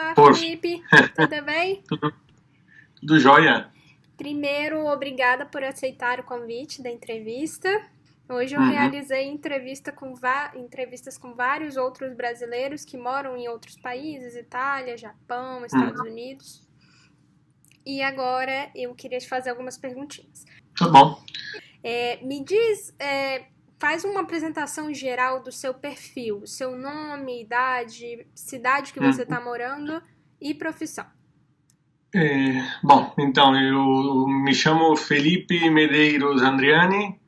Olá, Por Felipe, tudo bem? tudo jóia? Primeiro, obrigada por aceitar o convite da entrevista. Hoje eu Uhum, realizei entrevistas com vários outros brasileiros que moram em outros países, Itália, Japão, Estados uhum. Unidos. E agora eu queria te fazer algumas perguntinhas. Tá bom. Me diz, faz uma apresentação geral do seu perfil, seu nome, idade, cidade que você está Uhum. morando e profissão. Bom, então, eu me chamo Felipe Medeiros Andriani,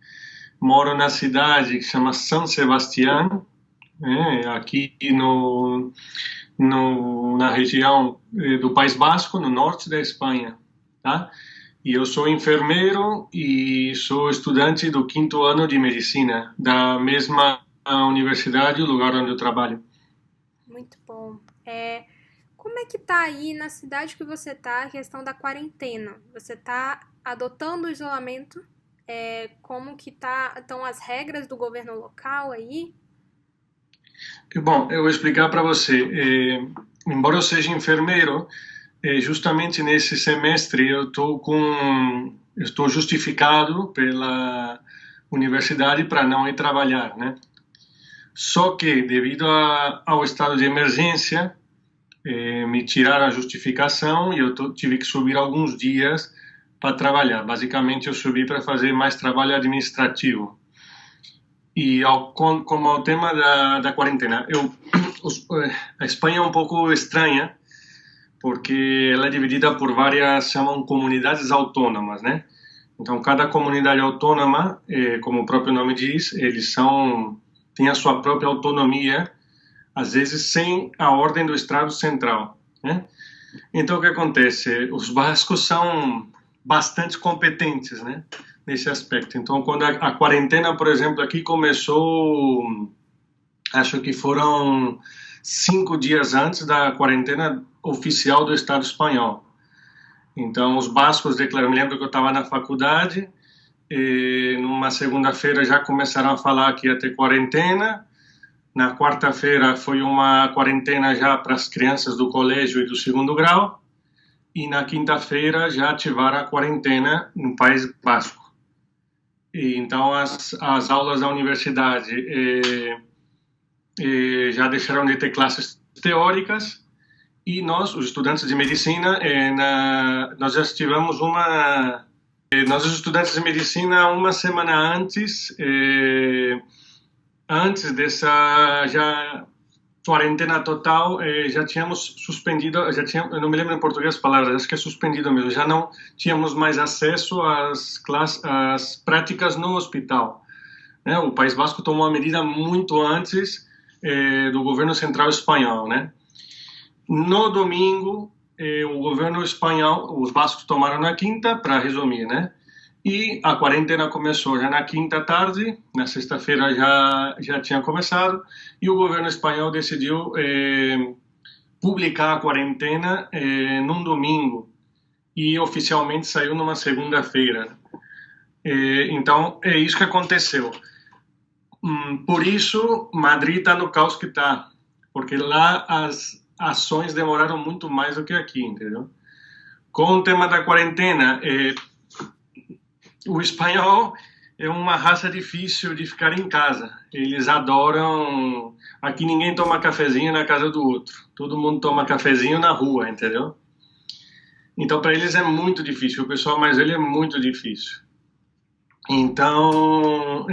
moro na cidade que chama São Sebastião, aqui na região do País Basco, no norte da Espanha, tá? E eu sou enfermeiro e sou estudante do quinto ano de medicina, da mesma universidade, o lugar onde eu trabalho. Muito bom. Como é que tá aí na cidade que você tá a questão da quarentena? Você tá adotando o isolamento? Como que estão as regras do governo local aí? Bom, eu vou explicar para você. Embora eu seja enfermeiro, justamente nesse semestre eu estou justificado pela universidade para não ir trabalhar, né? Só que devido ao estado de emergência, me tiraram a justificação e tive que subir alguns dias para trabalhar. Basicamente, eu subi para fazer mais trabalho administrativo. E como ao tema da quarentena, a Espanha é um pouco estranha, porque ela é dividida por várias, chamam comunidades autônomas, né? Então, cada comunidade autônoma, como o próprio nome diz, têm a sua própria autonomia, às vezes sem a ordem do Estado Central, né? Então, o que acontece? Os bascos são bastante competentes, né? Nesse aspecto. Então, quando a quarentena, por exemplo, aqui começou, acho que foram 5 dias antes da quarentena oficial do Estado espanhol. Então, os bascos declararam, me lembro que eu estava na faculdade, e numa segunda-feira já começaram a falar que ia ter quarentena. Na quarta-feira foi uma quarentena já para as crianças do colégio e do segundo grau. E na quinta-feira já ativaram a quarentena no País Basco. E então as aulas da universidade já deixaram de ter classes teóricas e nós, os estudantes de medicina, nós já tivemos nós, os estudantes de medicina, uma semana antes dessa já quarentena total, já tínhamos suspendido, eu não me lembro em português as palavras, acho que é suspendido mesmo, já não tínhamos mais acesso às práticas no hospital, né? O País Basco tomou uma medida muito antes do governo central espanhol, né? No domingo, o governo espanhol, os bascos tomaram na quinta, para resumir, né? E a quarentena começou já na quinta tarde, na sexta-feira já tinha começado, e o governo espanhol decidiu publicar a quarentena num domingo, e oficialmente saiu numa segunda-feira. Então, é isso que aconteceu. Por isso, Madrid está no caos que está, porque lá as ações demoraram muito mais do que aqui, entendeu? Com o tema da quarentena, o espanhol é uma raça difícil de ficar em casa. Eles adoram. Aqui ninguém toma cafezinho na casa do outro. Todo mundo toma cafezinho na rua, entendeu? Então, para eles é muito difícil. O pessoal mais velho é muito difícil. Então,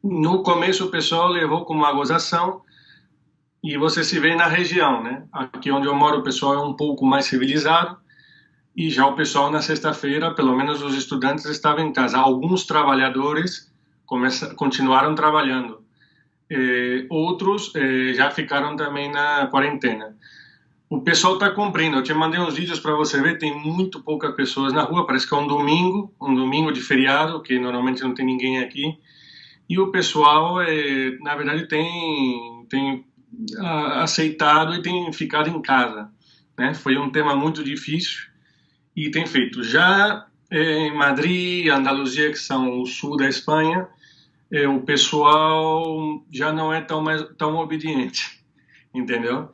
no começo o pessoal levou como uma gozação e você se vê na região, né? Aqui onde eu moro o pessoal é um pouco mais civilizado. E já o pessoal na sexta-feira, pelo menos os estudantes estavam em casa. Alguns trabalhadores continuaram trabalhando. Outros já ficaram também na quarentena. O pessoal está cumprindo. Eu te mandei uns vídeos para você ver. Tem muito poucas pessoas na rua. Parece que é um domingo de feriado, que normalmente não tem ninguém aqui. E o pessoal, na verdade, tem aceitado e tem ficado em casa, né? Foi um tema muito difícil e tem feito. Já em Madrid, Andaluzia, que são o sul da Espanha, o pessoal já não é tão obediente, entendeu?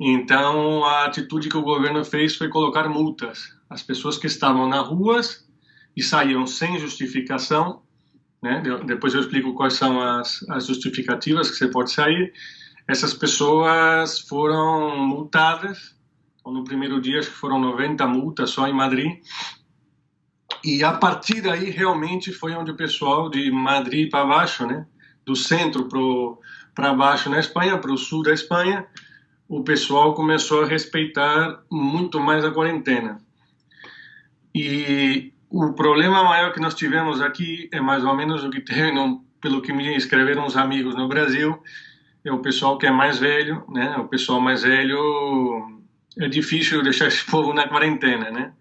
Então, a atitude que o governo fez foi colocar multas. As pessoas que estavam nas ruas e saíam sem justificação, né? Depois eu explico quais são as justificativas que você pode sair. Essas pessoas foram multadas. Então, no primeiro dia, acho que foram 90 multas só em Madrid. E a partir daí, realmente, foi onde o pessoal de Madrid para baixo, né? Do centro para baixo na Espanha, para o sul da Espanha, o pessoal começou a respeitar muito mais a quarentena. E o problema maior que nós tivemos aqui é mais ou menos o que teve, pelo que me escreveram os amigos no Brasil, é o pessoal que é mais velho, né? O pessoal mais velho é difícil deixar esse povo na quarentena, né?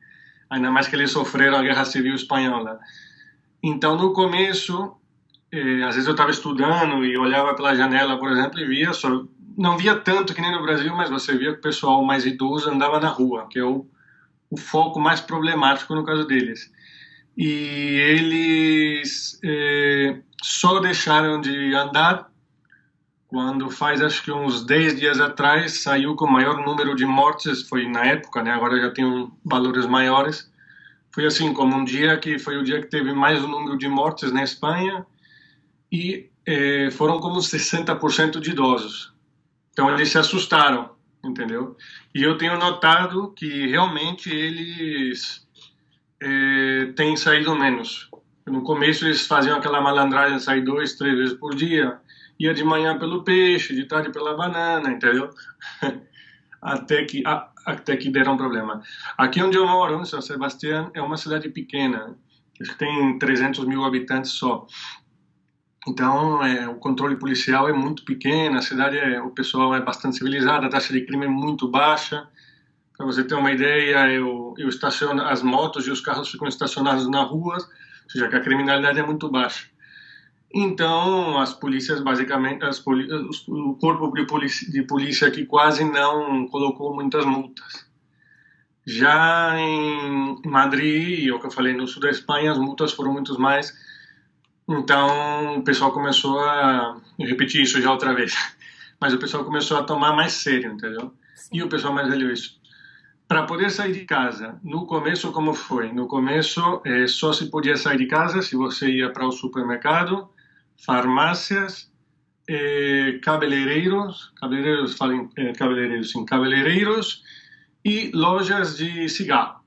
Ainda mais que eles sofreram a Guerra Civil Espanhola. Então, no começo, às vezes eu estava estudando e olhava pela janela, por exemplo, e via só, não via tanto que nem no Brasil, mas você via que o pessoal mais idoso andava na rua, que é o foco mais problemático no caso deles. E eles só deixaram de andar quando faz, acho que uns 10 dias atrás, saiu com o maior número de mortes, foi na época, né? Agora já tem valores maiores. Foi assim, como um dia que foi o dia que teve mais um número de mortes na Espanha e foram como 60% de idosos. Então eles se assustaram, entendeu? E eu tenho notado que realmente eles têm saído menos. No começo eles faziam aquela malandragem de sair 2, 3 vezes por dia. Ia de manhã pelo peixe, de tarde pela banana, entendeu? Até que deram problema. Aqui onde eu moro, em São Sebastião, é uma cidade pequena. Acho que tem 300 mil habitantes só. Então, o controle policial é muito pequeno, a cidade, o pessoal é bastante civilizado, a taxa de crime é muito baixa. Para você ter uma ideia, eu estaciono, as motos e os carros ficam estacionados na rua, ou seja, que a criminalidade é muito baixa. Então, as polícias, basicamente, o corpo de polícia aqui quase não colocou muitas multas. Já em Madrid, e o que eu falei, no sul da Espanha, as multas foram muito mais. Então, o pessoal começou a... Eu repeti isso já outra vez. Mas o pessoal começou a tomar mais sério, entendeu? Sim. E o pessoal mais velho isso. Para poder sair de casa, no começo como foi? No começo só se podia sair de casa se você ia para o supermercado, farmácias, cabeleireiros, falem cabeleireiros, sim, cabeleireiros e lojas de cigarro,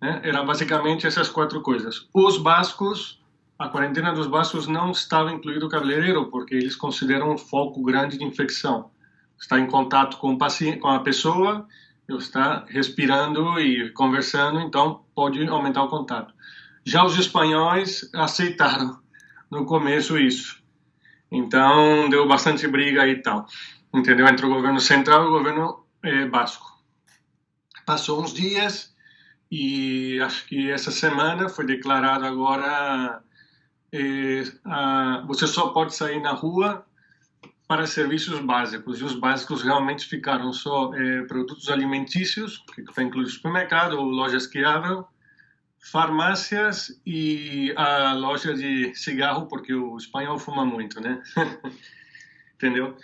né? Era basicamente essas quatro coisas. Os bascos, a quarentena dos bascos não estava incluído o cabeleireiro porque eles consideram um foco grande de infecção. Está em contato com o paciente, com a pessoa, está respirando e conversando, então pode aumentar o contato. Já os espanhóis aceitaram no começo isso. Então deu bastante briga e tal, entendeu? Entre o governo central e o governo basco. Passou uns dias e acho que essa semana foi declarado agora você só pode sair na rua para serviços básicos, e os básicos realmente ficaram só produtos alimentícios, que está incluído supermercado ou lojas que abram, farmácias e a loja de cigarro, porque o espanhol fuma muito, né? Entendeu?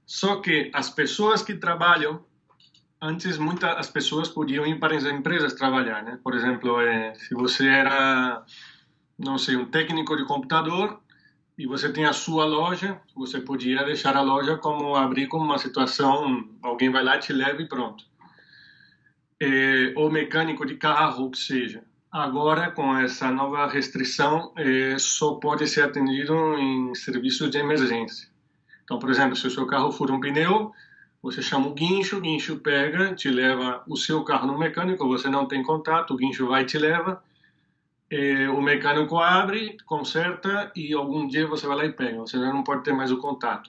Só que as pessoas que trabalham, antes as pessoas podiam ir para as empresas trabalhar, né? Por exemplo, se você era, não sei, um técnico de computador, e você tem a sua loja, você podia deixar a loja como abrir como uma situação, alguém vai lá, te leva e pronto. Ou mecânico de carro, o que seja. Agora, com essa nova restrição, só pode ser atendido em serviços de emergência. Então, por exemplo, se o seu carro fura um pneu, você chama o guincho pega, te leva o seu carro no mecânico, você não tem contato, o guincho vai e te leva, o mecânico abre, conserta e algum dia você vai lá e pega. Você já não pode ter mais o contato.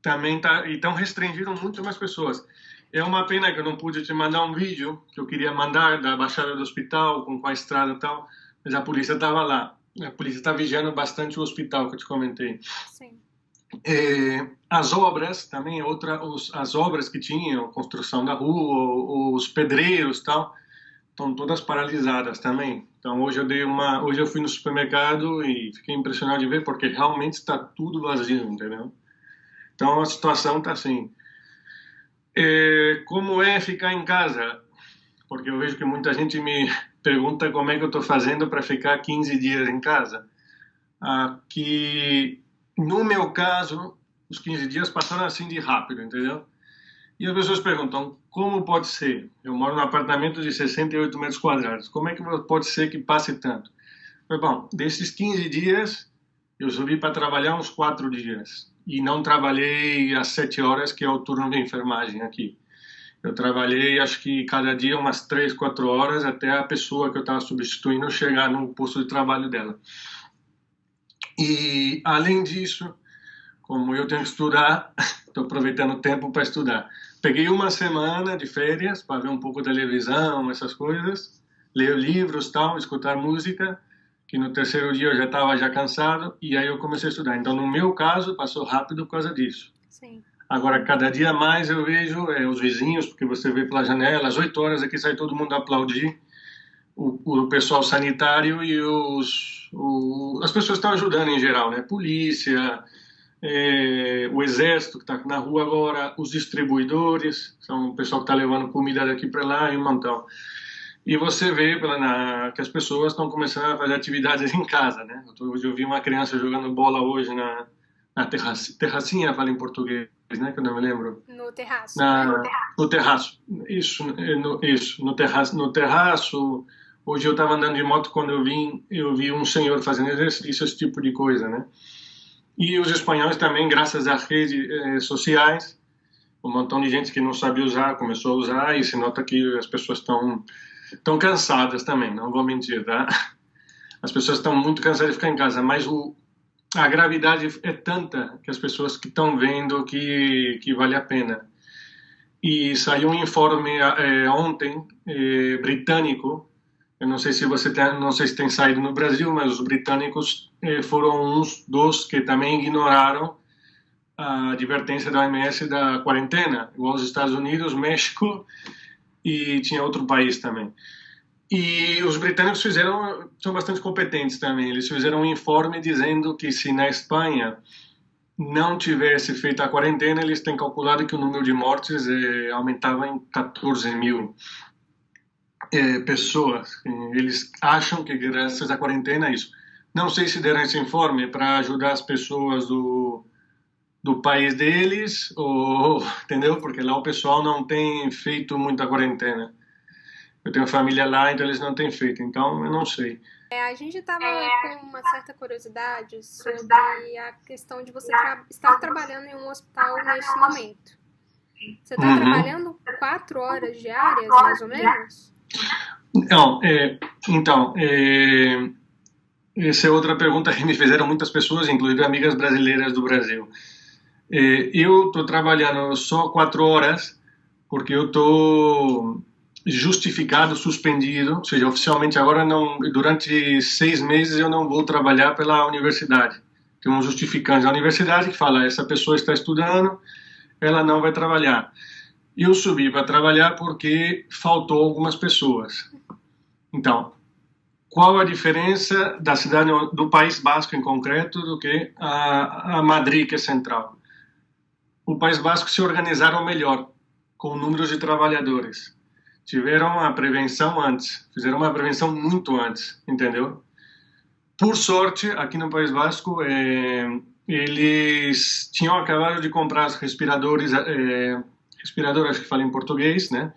Também estão restringindo muito mais pessoas. É uma pena que eu não pude te mandar um vídeo que eu queria mandar da Baixada do Hospital com a estrada e tal, mas a polícia estava lá. A polícia está vigiando bastante o hospital que eu te comentei. Sim. As obras também, as obras que tinham, construção da rua, os pedreiros e tal, estão todas paralisadas também. Então hoje eu fui no supermercado e fiquei impressionado de ver porque realmente está tudo vazio, entendeu? Então a situação está assim. Como é ficar em casa? Porque eu vejo que muita gente me pergunta como é que eu estou fazendo para ficar 15 dias em casa. Que no meu caso, os 15 dias passaram assim de rápido, entendeu? E as pessoas perguntam, como pode ser? Eu moro num apartamento de 68 metros quadrados, como é que pode ser que passe tanto? Bom, desses 15 dias, eu subi para trabalhar uns 4 dias. E não trabalhei às 7 horas, que é o turno de enfermagem aqui. Eu trabalhei, acho que cada dia umas 3, 4 horas, até a pessoa que eu estava substituindo chegar no posto de trabalho dela. E, além disso, como eu tenho que estudar, estou aproveitando o tempo para estudar. Peguei uma semana de férias para ver um pouco de televisão, essas coisas, ler livros, tal, escutar música, que no terceiro dia eu já estava já cansado, e aí eu comecei a estudar. Então, no meu caso, passou rápido por causa disso. Sim. Agora, cada dia mais eu vejo os vizinhos, porque você vê pela janela, às 8 horas aqui sai todo mundo aplaudir, o pessoal sanitário e as pessoas que estão ajudando em geral, né? Polícia, o exército que está na rua agora, os distribuidores, são o pessoal que está levando comida daqui para lá e um montão. E você vê que as pessoas estão começando a fazer atividades em casa, né? Hoje eu vi uma criança jogando bola hoje na terracinha, fala em português, né? Que eu não me lembro. No terraço. No terraço. Isso, no terraço. No terraço. Hoje eu estava andando de moto, quando eu vi um senhor fazendo exercício, esse tipo de coisa, né? E os espanhóis também, graças às redes sociais, um montão de gente que não sabia usar começou a usar, e se nota que as pessoas estão cansadas também, não vou mentir, tá? As pessoas estão muito cansadas de ficar em casa, mas a gravidade é tanta que as pessoas que estão vendo que vale a pena. E saiu um informe ontem, britânico. Eu não sei se não sei se tem saído no Brasil, mas os britânicos foram uns dos que também ignoraram a advertência da OMS da quarentena, igual os Estados Unidos, México e tinha outro país também. E os britânicos são bastante competentes também. Eles fizeram um informe dizendo que se na Espanha não tivesse feito a quarentena, eles têm calculado que o número de mortes aumentava em 14 mil pessoas. Eles acham que graças à quarentena é isso. Não sei se deram esse informe para ajudar as pessoas do país deles, entendeu? Porque lá o pessoal não tem feito muita quarentena. Eu tenho família lá, então eles não têm feito. Então, eu não sei. A gente estava com uma certa curiosidade sobre a questão de você estar trabalhando em um hospital neste momento. Você está trabalhando 4 horas diárias, mais ou menos? Não, essa é outra pergunta que me fizeram muitas pessoas, inclusive amigas brasileiras do Brasil. Eu estou trabalhando só 4 horas porque eu estou justificado, suspendido, ou seja, oficialmente agora não, durante 6 meses eu não vou trabalhar pela universidade. Tem um justificante da universidade que fala, essa pessoa está estudando, ela não vai trabalhar. Eu subi para trabalhar porque faltou algumas pessoas. Então, qual a diferença da cidade, do País Basco em concreto, do que a Madrid, que é central? O País Basco se organizaram melhor com números de trabalhadores. Tiveram a prevenção antes, fizeram uma prevenção muito antes, entendeu? Por sorte, aqui no País Basco, eles tinham acabado de comprar os respiradores, respiradores que falam em português, né?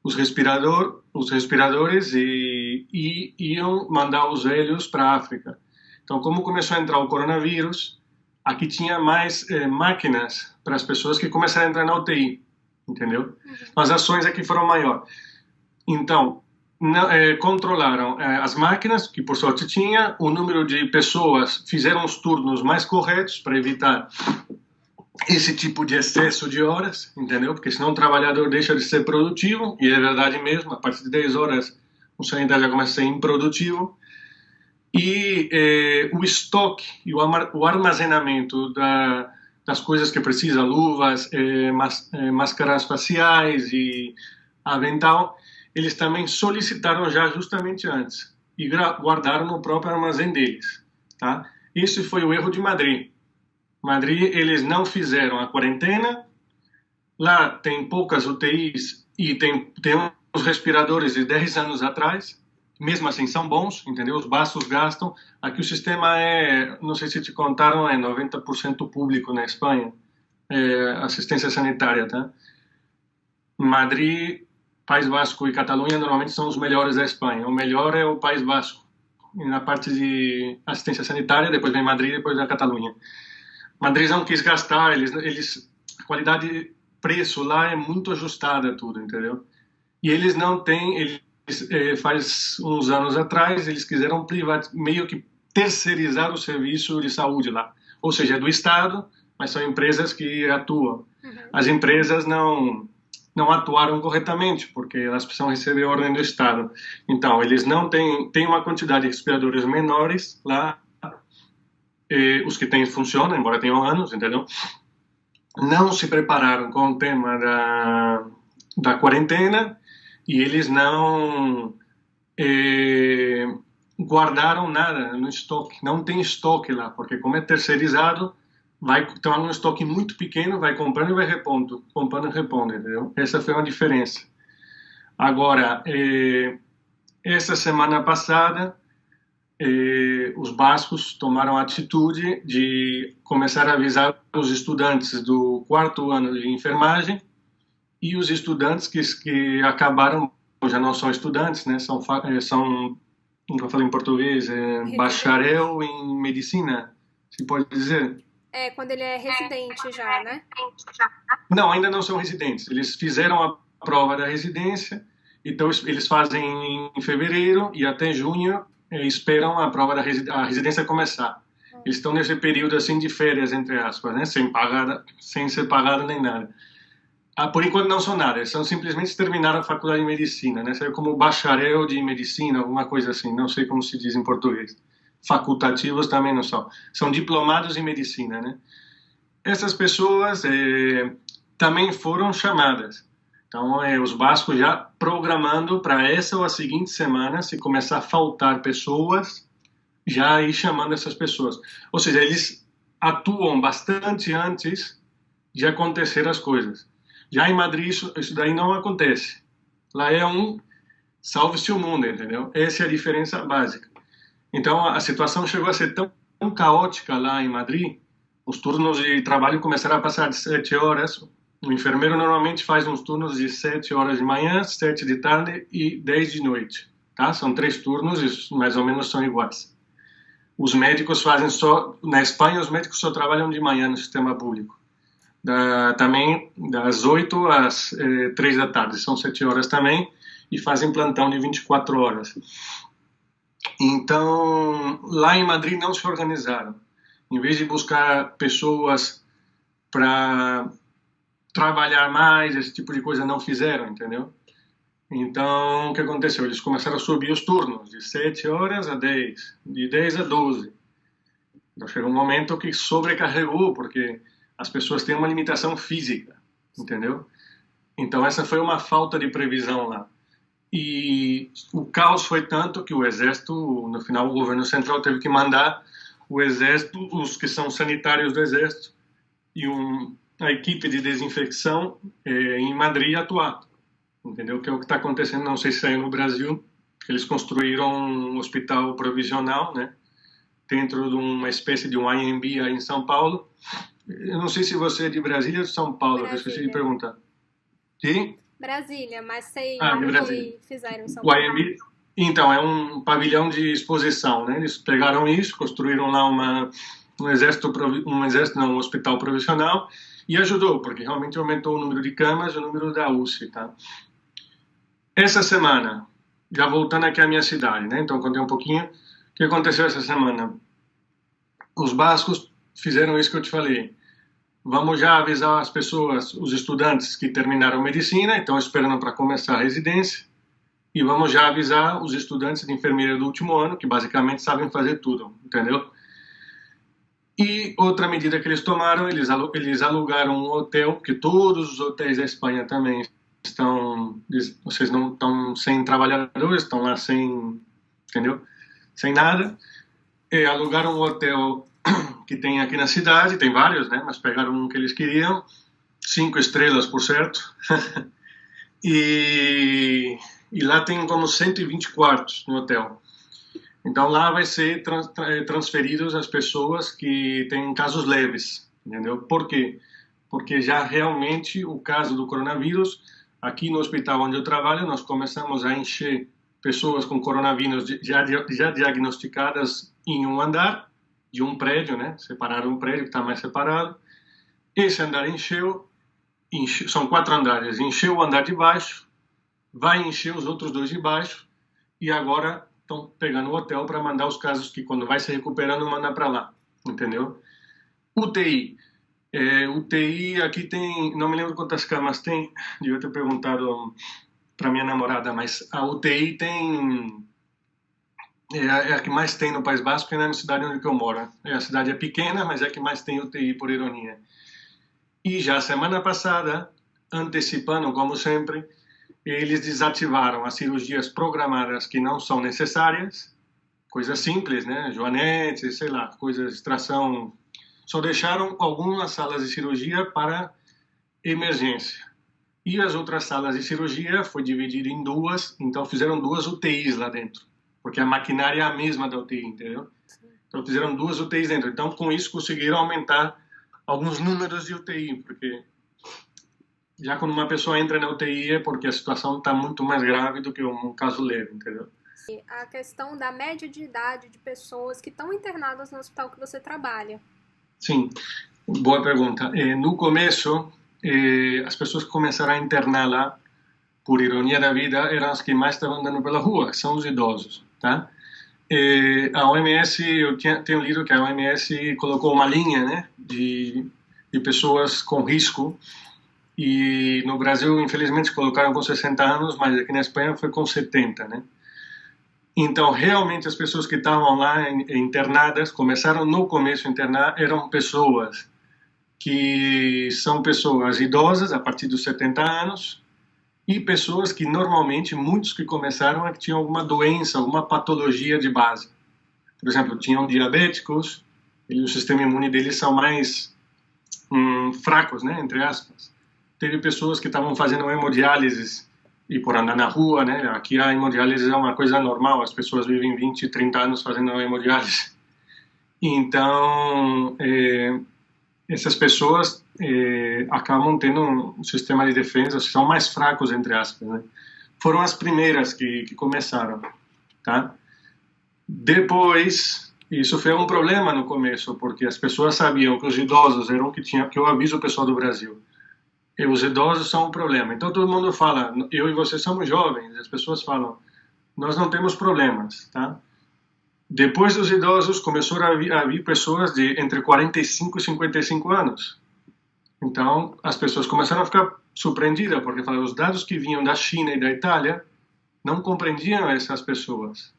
Os respiradores e iam mandar os velhos para a África. Então, como começou a entrar o coronavírus, aqui tinha mais máquinas para as pessoas que começaram a entrar na UTI, entendeu? As ações aqui foram maiores. Então, controlaram as máquinas, que por sorte tinha, o número de pessoas, fizeram os turnos mais corretos para evitar esse tipo de excesso de horas, entendeu? Porque senão o trabalhador deixa de ser produtivo, e é verdade mesmo, a partir de 10 horas o sanitário já começa a ser improdutivo, e o estoque e o armazenamento das coisas que precisa, luvas, máscaras faciais e avental, eles também solicitaram já justamente antes e guardaram no próprio armazém deles, tá? Isso foi o erro de Madrid. Madrid, eles não fizeram a quarentena, Lá tem poucas UTIs e tem uns respiradores de 10 anos atrás, mesmo assim são bons, entendeu? Os baços gastam. Aqui o sistema é, não sei se te contaram, é 90% público na Espanha, assistência sanitária, tá? Madrid, País Vasco e Catalunha normalmente são os melhores da Espanha. O melhor é o País Vasco, na parte de assistência sanitária, depois vem Madrid, depois vem a Catalunha. Madrid não quis gastar, a qualidade preço lá é muito ajustada tudo, entendeu? E eles não têm, faz uns anos atrás, eles quiseram meio que terceirizar o serviço de saúde lá. Ou seja, é do Estado, mas são empresas que atuam. As empresas não atuaram corretamente, porque elas precisam receber ordem do Estado. Então, eles não têm uma quantidade de respiradores menores lá, os que têm funcionam, embora tenham anos, entendeu? Não se prepararam com o tema da quarentena e eles não guardaram nada no estoque. Não tem estoque lá, porque como é terceirizado, vai ter um estoque muito pequeno, vai comprando e vai repondo, comprando e repondo, entendeu? Essa foi uma diferença. Agora, essa semana passada, os bascos tomaram a atitude de começar a avisar os estudantes do quarto ano de enfermagem e os estudantes que acabaram, já não são estudantes, né? São como eu falei em português, bacharel em medicina, se pode dizer. Quando ele é residente já, né? Não, ainda não são residentes. Eles fizeram a prova da residência, então eles fazem em fevereiro e até junho esperam a prova a residência começar. Eles estão nesse período assim de férias, entre aspas, né? Sem ser pagado nem nada. Por enquanto não são nada, são simplesmente terminar a faculdade de medicina, né? Seria como bacharel de medicina, alguma coisa assim, não sei como se diz em português. Facultativos também não são. São diplomados em medicina, né? Essas pessoas também foram chamadas. Então, os bascos já programando para essa ou a seguinte semana, se começar a faltar pessoas, já ir chamando essas pessoas. Ou seja, eles atuam bastante antes de acontecer as coisas. Já em Madrid, isso daí não acontece. Lá é salve-se o mundo, entendeu? Essa é a diferença básica. Então, a situação chegou a ser tão caótica lá em Madrid, os turnos de trabalho começaram a passar de 7 horas. O enfermeiro normalmente faz uns turnos de 7 horas de manhã, 7 de tarde e 10 de noite. Tá? São 3 turnos e mais ou menos são iguais. Os médicos fazem só... Na Espanha, os médicos só trabalham de manhã no sistema público. Também das 8 às 3 da tarde, são 7 horas também, e fazem plantão de 24 horas. Então, lá em Madrid não se organizaram. Em vez de buscar pessoas para trabalhar mais, esse tipo de coisa não fizeram, entendeu? Então, o que aconteceu? Eles começaram a subir os turnos, de 7 horas a 10, de 10 a 12. Então, chegou um momento que sobrecarregou, porque as pessoas têm uma limitação física, entendeu? Então, essa foi uma falta de previsão lá. E o caos foi tanto que o exército, no final, o governo central teve que mandar o exército, os que são sanitários do exército, e a equipe de desinfecção em Madrid atuar. Entendeu? Que é o que está acontecendo, não sei se saiu no Brasil, eles construíram um hospital provisional, né? Dentro de uma espécie de um IMB aí em São Paulo. Eu não sei se você é de Brasília ou de São Paulo, eu esqueci de perguntar. De? Brasília, mas sei de Brasília. que fizeram em São O Paulo. IMB, então, é um pavilhão de exposição, né? Eles pegaram isso, construíram lá um hospital provisional e ajudou, porque realmente aumentou o número de camas e o número da UCI, tá? Essa semana, já voltando aqui à minha cidade, né? Então, contei um pouquinho o que aconteceu essa semana. Os bascos fizeram isso que eu te falei. Vamos já avisar as pessoas, os estudantes que terminaram medicina, estão esperando para começar a residência, e vamos já avisar os estudantes de enfermeira do último ano, que basicamente sabem fazer tudo, entendeu? E outra medida que eles tomaram, eles alugaram um hotel, porque todos os hotéis da Espanha também vocês não estão sem trabalhadores, estão lá sem, entendeu? Sem nada. Alugaram um hotel que tem aqui na cidade, tem vários, né? Mas pegaram um que eles queriam 5 estrelas, por certo. E lá tem como 120 quartos no hotel. Então lá vai ser transferidos as pessoas que têm casos leves, entendeu? Por quê? Porque já realmente o caso do coronavírus, aqui no hospital onde eu trabalho, nós começamos a encher pessoas com coronavírus já diagnosticadas em um andar de um prédio, né? Separaram um prédio que está mais separado. Esse andar encheu, são 4 andares, encheu o andar de baixo, vai encher os outros 2 de baixo, e agora estão pegando o hotel para mandar os casos que, quando vai se recuperando, mandar para lá, entendeu? UTI. UTI aqui tem, não me lembro quantas camas tem, devia ter perguntado para minha namorada, mas a UTI tem, é a que mais tem no País Basco, e na cidade onde eu moro. A cidade é pequena, mas é a que mais tem UTI, por ironia. E já semana passada, antecipando, como sempre, eles desativaram as cirurgias programadas que não são necessárias, coisas simples, né? Joanetes, sei lá, coisas, extração. Só deixaram algumas salas de cirurgia para emergência. E as outras salas de cirurgia foi dividida em 2, então fizeram 2 UTIs lá dentro, porque a maquinária é a mesma da UTI, entendeu? Então fizeram 2 UTIs dentro. Então, com isso, conseguiram aumentar alguns números de UTI, porque já quando uma pessoa entra na UTI é porque a situação está muito mais grave do que um caso leve, entendeu? A questão da média de idade de pessoas que estão internadas no hospital que você trabalha. Sim, boa pergunta. No começo, as pessoas que começaram a internar lá, por ironia da vida, eram as que mais estavam andando pela rua, são os idosos, tá? A OMS, eu tenho lido que a OMS colocou uma linha, né, de pessoas com risco, e no Brasil, infelizmente, colocaram com 60 anos, mas aqui na Espanha foi com 70, né? Então, realmente, as pessoas que estavam lá internadas, começaram no começo a internar, eram pessoas que são pessoas idosas, a partir dos 70 anos, e pessoas que normalmente, muitos que começaram, é que tinham alguma doença, alguma patologia de base. Por exemplo, tinham diabéticos, e o sistema imune deles são mais fracos, né, entre aspas. Teve pessoas que estavam fazendo hemodiálise e por andar na rua, né? Aqui a hemodiálise é uma coisa normal, as pessoas vivem 20, 30 anos fazendo hemodiálise. Então, essas pessoas acabam tendo um sistema de defesa, são mais fracos, entre aspas, né? Foram as primeiras que começaram, tá? Depois, isso foi um problema no começo, porque as pessoas sabiam que os idosos eram o que tinha, que eu aviso o pessoal do Brasil, e os idosos são um problema. Então todo mundo fala, eu e você somos jovens, as pessoas falam, nós não temos problemas, tá? Depois dos idosos começaram a vir pessoas de entre 45 e 55 anos. Então as pessoas começaram a ficar surpreendidas, porque falaram, os dados que vinham da China e da Itália não compreendiam essas pessoas.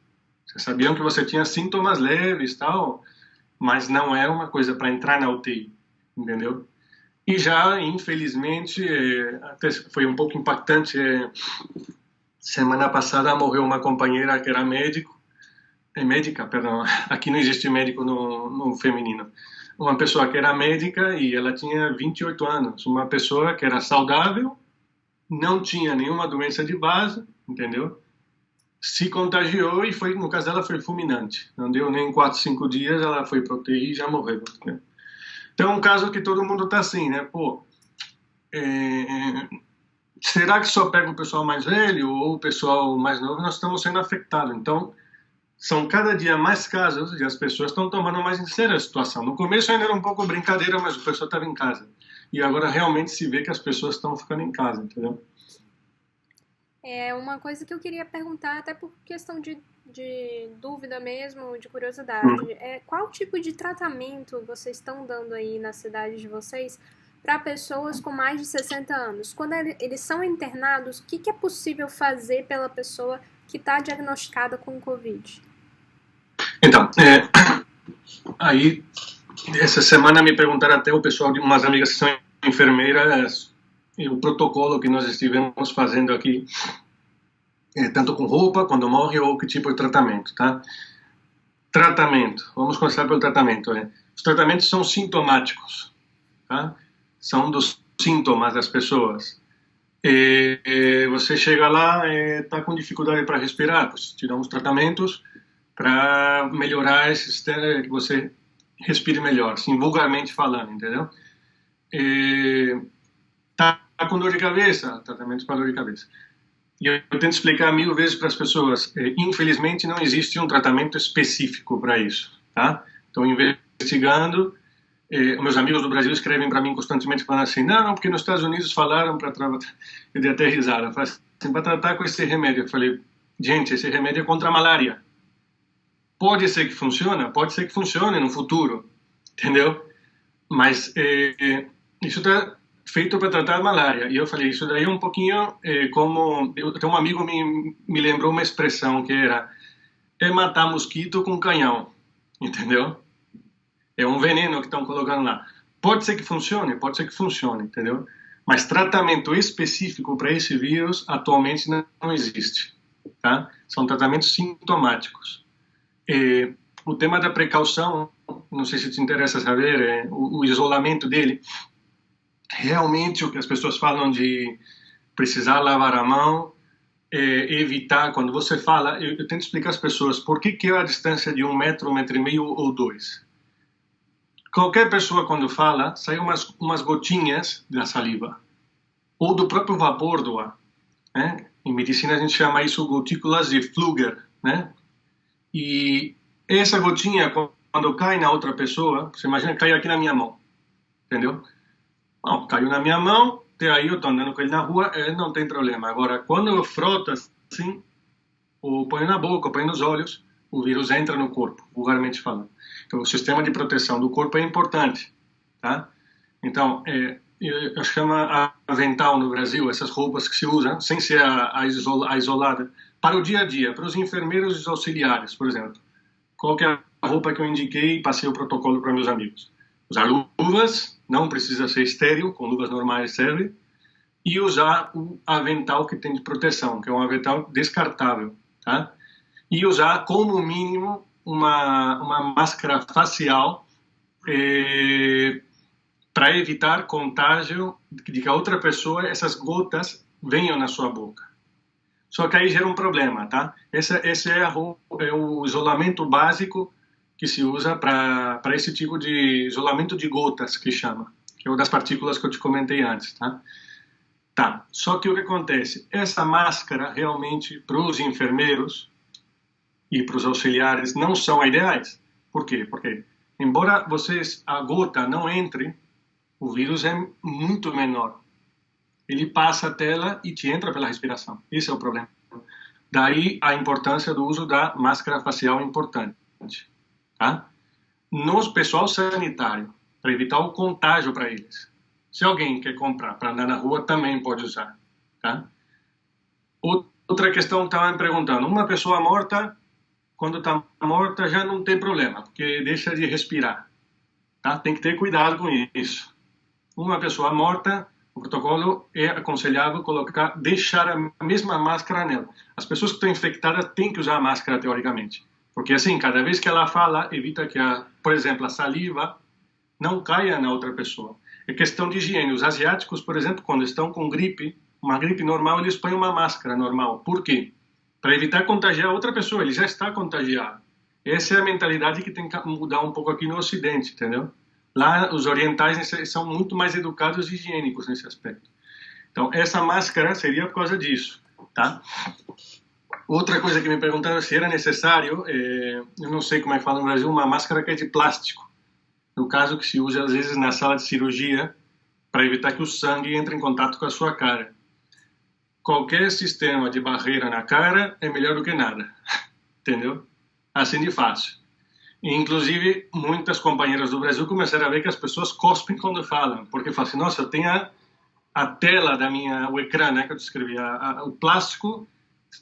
Vocês sabiam que você tinha sintomas leves, tal, mas não é uma coisa para entrar na UTI, entendeu? E já, infelizmente, até foi um pouco impactante, semana passada morreu uma companheira que era médica, perdão, aqui não existe médico no feminino. Uma pessoa que era médica e ela tinha 28 anos, uma pessoa que era saudável, não tinha nenhuma doença de base, entendeu? Se contagiou e foi, no caso dela foi fulminante. Não deu nem 4, 5 dias, ela foi para UTI e já morreu. Né? Então é um caso que todo mundo está assim, né? Pô, será que só pega o pessoal mais velho ou o pessoal mais novo? Nós estamos sendo afetados. Então, são cada dia mais casos e as pessoas estão tomando mais em sério a situação. No começo ainda era um pouco brincadeira, mas o pessoal estava em casa. E agora realmente se vê que as pessoas estão ficando em casa, entendeu? É uma coisa que eu queria perguntar, até por questão de dúvida mesmo, de curiosidade. Qual tipo de tratamento vocês estão dando aí na cidade de vocês para pessoas com mais de 60 anos? Quando eles são internados, o que é possível fazer pela pessoa que está diagnosticada com Covid? Então, aí, essa semana me perguntaram até o pessoal de umas amigas que são enfermeiras, e o protocolo que nós estivemos fazendo aqui, tanto com roupa, quando morre, ou que tipo de tratamento, tá? Tratamento, vamos começar pelo tratamento. Os tratamentos são sintomáticos, tá? São dos sintomas das pessoas. Você chega lá, está com dificuldade para respirar, pues, te dá uns tratamentos para melhorar esse sistema, que você respire melhor, assim, vulgarmente falando, entendeu? Tá com dor de cabeça, tratamentos para dor de cabeça. E eu tento explicar 1000 vezes para as pessoas, infelizmente não existe um tratamento específico para isso, tá? Estou investigando, meus amigos do Brasil escrevem para mim constantemente falando assim, não, porque nos Estados Unidos falaram para tratar, eu dei até risada, eu falei assim, para tratar com esse remédio, eu falei, gente, esse remédio é contra a malária. Pode ser que funcione? Pode ser que funcione no futuro, entendeu? Mas isso está feito para tratar a malária. E eu falei, isso daí é um pouquinho como... Eu tenho um amigo me lembrou uma expressão que era matar mosquito com canhão, entendeu? É um veneno que estão colocando lá. Pode ser que funcione, entendeu? Mas tratamento específico para esse vírus atualmente não existe, tá? São tratamentos sintomáticos. O tema da precaução, não sei se te interessa saber, o isolamento dele. Realmente o que as pessoas falam de precisar lavar a mão, evitar, quando você fala, eu tento explicar às pessoas por que é a distância de 1 metro, 1,5 metros ou 2. Qualquer pessoa quando fala, sai umas gotinhas da saliva, ou do próprio vapor do ar, né? Em medicina a gente chama isso gotículas de Fluger, né? E essa gotinha, quando cai na outra pessoa, você imagina que cai aqui na minha mão, entendeu? Bom, caiu na minha mão, até aí eu estou andando com ele na rua, não tem problema. Agora, quando eu froto assim, ou ponho na boca, ou ponho nos olhos, o vírus entra no corpo, vulgarmente falando. Então, o sistema de proteção do corpo é importante, tá? Então, eu chamo avental no Brasil, essas roupas que se usam, sem ser a isolada, para o dia a dia, para os enfermeiros e os auxiliares, por exemplo. Qual que é a roupa que eu indiquei e passei o protocolo para meus amigos? Usar luvas, não precisa ser estéril, com luvas normais serve, e usar o avental que tem de proteção, que é um avental descartável, tá? E usar, como mínimo, uma máscara facial para evitar contágio de que a outra pessoa, essas gotas, venham na sua boca. Só que aí gera um problema, tá? Esse é o isolamento básico que se usa para esse tipo de isolamento de gotas, que chama, que é uma das partículas que eu te comentei antes, tá? Tá, só que o que acontece? Essa máscara, realmente, para os enfermeiros e para os auxiliares, não são ideais. Por quê? Porque, embora a gota não entre, o vírus é muito menor. Ele passa a tela e te entra pela respiração. Esse é o problema. Daí a importância do uso da máscara facial importante. Tá? No pessoal sanitário, para evitar o contágio para eles. Se alguém quer comprar para andar na rua, também pode usar. Tá? Outra questão que estava me perguntando. Uma pessoa morta, quando está morta, já não tem problema, porque deixa de respirar. Tá? Tem que ter cuidado com isso. Uma pessoa morta, o protocolo é aconselhável deixar a mesma máscara nela. As pessoas que estão infectadas têm que usar a máscara, teoricamente. Porque assim, cada vez que ela fala, evita que, por exemplo, a saliva não caia na outra pessoa. É questão de higiene. Os asiáticos, por exemplo, quando estão com gripe, uma gripe normal, eles põem uma máscara normal. Por quê? Para evitar contagiar outra pessoa. Ele já está contagiado. Essa é a mentalidade que tem que mudar um pouco aqui no Ocidente, entendeu? Lá, os orientais são muito mais educados e higiênicos nesse aspecto. Então, essa máscara seria por causa disso, tá? Outra coisa que me perguntaram se era necessário, eu não sei como é que fala no Brasil, uma máscara que é de plástico. No caso que se usa, às vezes, na sala de cirurgia, para evitar que o sangue entre em contato com a sua cara. Qualquer sistema de barreira na cara é melhor do que nada, entendeu? Assim de fácil. E, inclusive, muitas companheiras do Brasil começaram a ver que as pessoas cospem quando falam, porque falam assim, nossa, eu tenho a tela o ecrã, né, que eu descrevi, o plástico,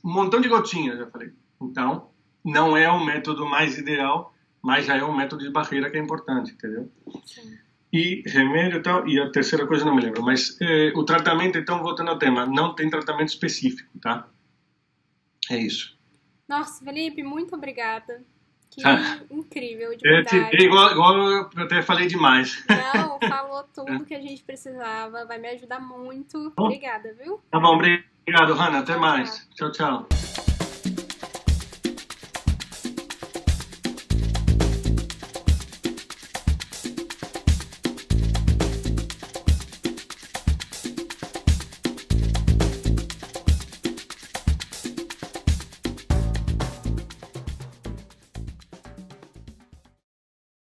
um montão de gotinhas, eu falei. Então, não é o método mais ideal, mas já é um método de barreira que é importante, entendeu? Sim. E remédio e tal, e a terceira coisa não me lembro, mas o tratamento, então, voltando ao tema, não tem tratamento específico, tá? É isso. Nossa, Felipe, muito obrigada. Que incrível, de É, verdade. igual eu até falei demais. Não, falou tudo que a gente precisava. Vai me ajudar muito. Obrigada, viu? Tá bom, obrigado, Hanna. Até Tchau, tchau. mais. Tchau, tchau.